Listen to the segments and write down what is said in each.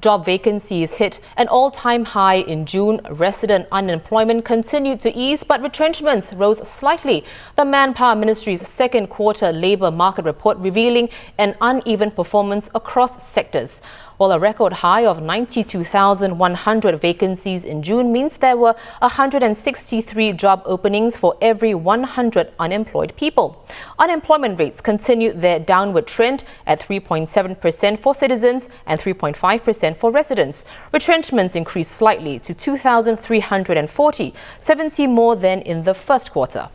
Job vacancies hit an all-time high in June. Resident unemployment continued to ease, but retrenchments rose slightly. The Manpower Ministry's second quarter labour market report revealing an uneven performance across sectors. While a record high of 92,100 vacancies in June means there were 163 job openings for every 100 unemployed people. Unemployment rates continued their downward trend at 3.7% for citizens and 3.5% for residents. Retrenchments increased slightly to 2,340, 70 more than in the first quarter.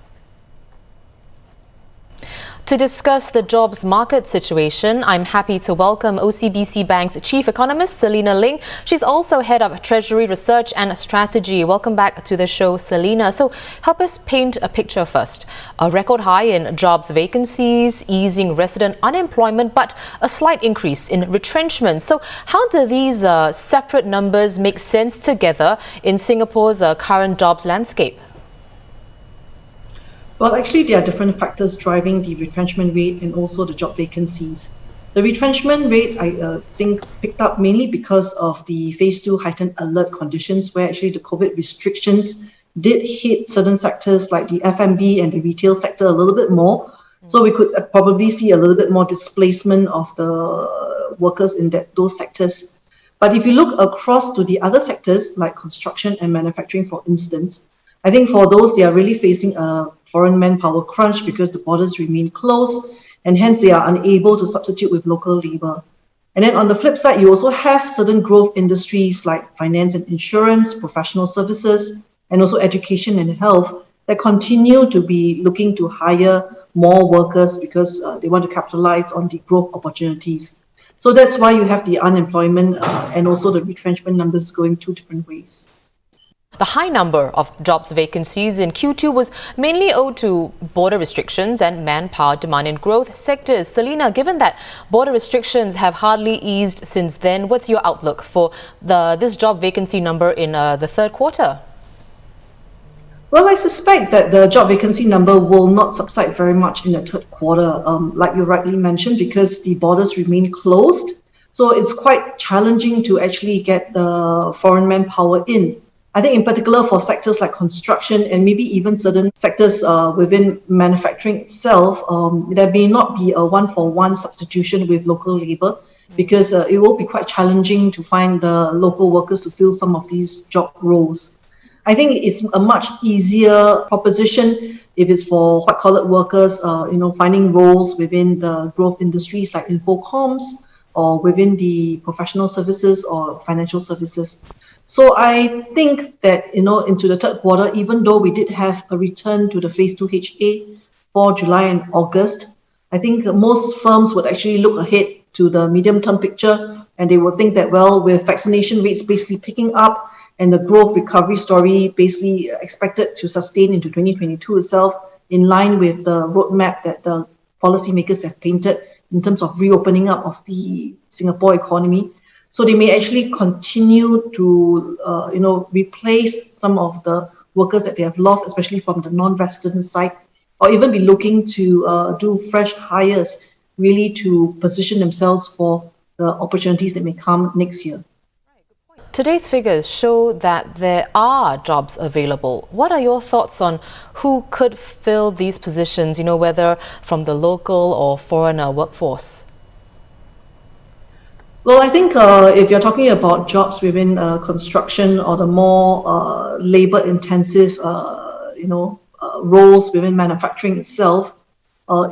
To discuss the jobs market situation, I'm happy to welcome OCBC Bank's Chief Economist, Selena Ling. She's also Head of Treasury Research and Strategy. Welcome back to the show, Selena. So help us paint a picture first. A record high in jobs vacancies, easing resident unemployment, but a slight increase in retrenchment. So how do these separate numbers make sense together in Singapore's current jobs landscape? Well, actually, there are different factors driving the retrenchment rate and also the job vacancies. The retrenchment rate, I think, picked up mainly because of the phase 2 heightened alert conditions, where actually the COVID restrictions did hit certain sectors like the F&B and the retail sector a little bit more. So we could probably see a little bit more displacement of the workers in those sectors. But if you look across to the other sectors like construction and manufacturing, for instance, I think for those, they are really facing a foreign manpower crunch because the borders remain closed and hence they are unable to substitute with local labor. And then on the flip side, you also have certain growth industries like finance and insurance, professional services, and also education and health that continue to be looking to hire more workers because they want to capitalize on the growth opportunities. So that's why you have the unemployment and also the retrenchment numbers going two different ways. The high number of jobs vacancies in Q2 was mainly owed to border restrictions and manpower demand in growth sectors. Selena, given that border restrictions have hardly eased since then, what's your outlook for this job vacancy number in the third quarter? Well, I suspect that the job vacancy number will not subside very much in the third quarter, like you rightly mentioned, because the borders remain closed. So it's quite challenging to actually get the foreign manpower in. I think in particular for sectors like construction and maybe even certain sectors within manufacturing itself, there may not be a one-for-one substitution with local labor because it will be quite challenging to find the local workers to fill some of these job roles. I think it's a much easier proposition if it's for white-collar workers, finding roles within the growth industries like infocoms or within the professional services or financial services. So I think that, into the third quarter, even though we did have a return to the phase 2 HA for July and August, I think most firms would actually look ahead to the medium-term picture and they will think that, well, with vaccination rates basically picking up and the growth recovery story basically expected to sustain into 2022 itself, in line with the roadmap that the policymakers have painted in terms of reopening up of the Singapore economy. So they may actually continue to, replace some of the workers that they have lost, especially from the non-resident side, or even be looking to do fresh hires, really to position themselves for the opportunities that may come next year. Today's figures show that there are jobs available. What are your thoughts on who could fill these positions, whether from the local or foreigner workforce? Well, I think if you're talking about jobs within construction or the more labor-intensive, roles within manufacturing itself,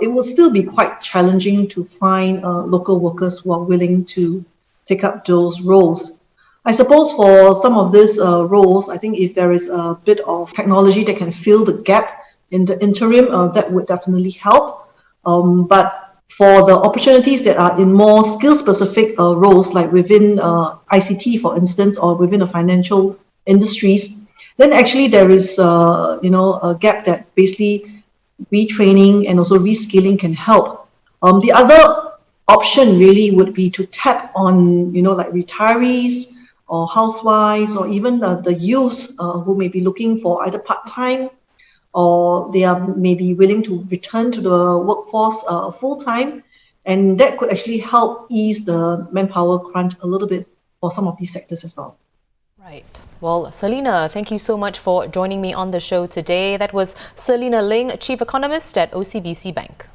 it will still be quite challenging to find local workers who are willing to take up those roles. I suppose for some of these roles, I think if there is a bit of technology that can fill the gap in the interim, that would definitely help. But for the opportunities that are in more skill-specific roles, like within ICT, for instance, or within the financial industries, then actually there is, a gap that basically retraining and also reskilling can help. The other option really would be to tap on, like retirees or housewives or even the youth who may be looking for either part-time or they are maybe willing to return to the workforce full-time. And that could actually help ease the manpower crunch a little bit for some of these sectors as well. Right. Well, Selena, thank you so much for joining me on the show today. That was Selena Ling, Chief Economist at OCBC Bank.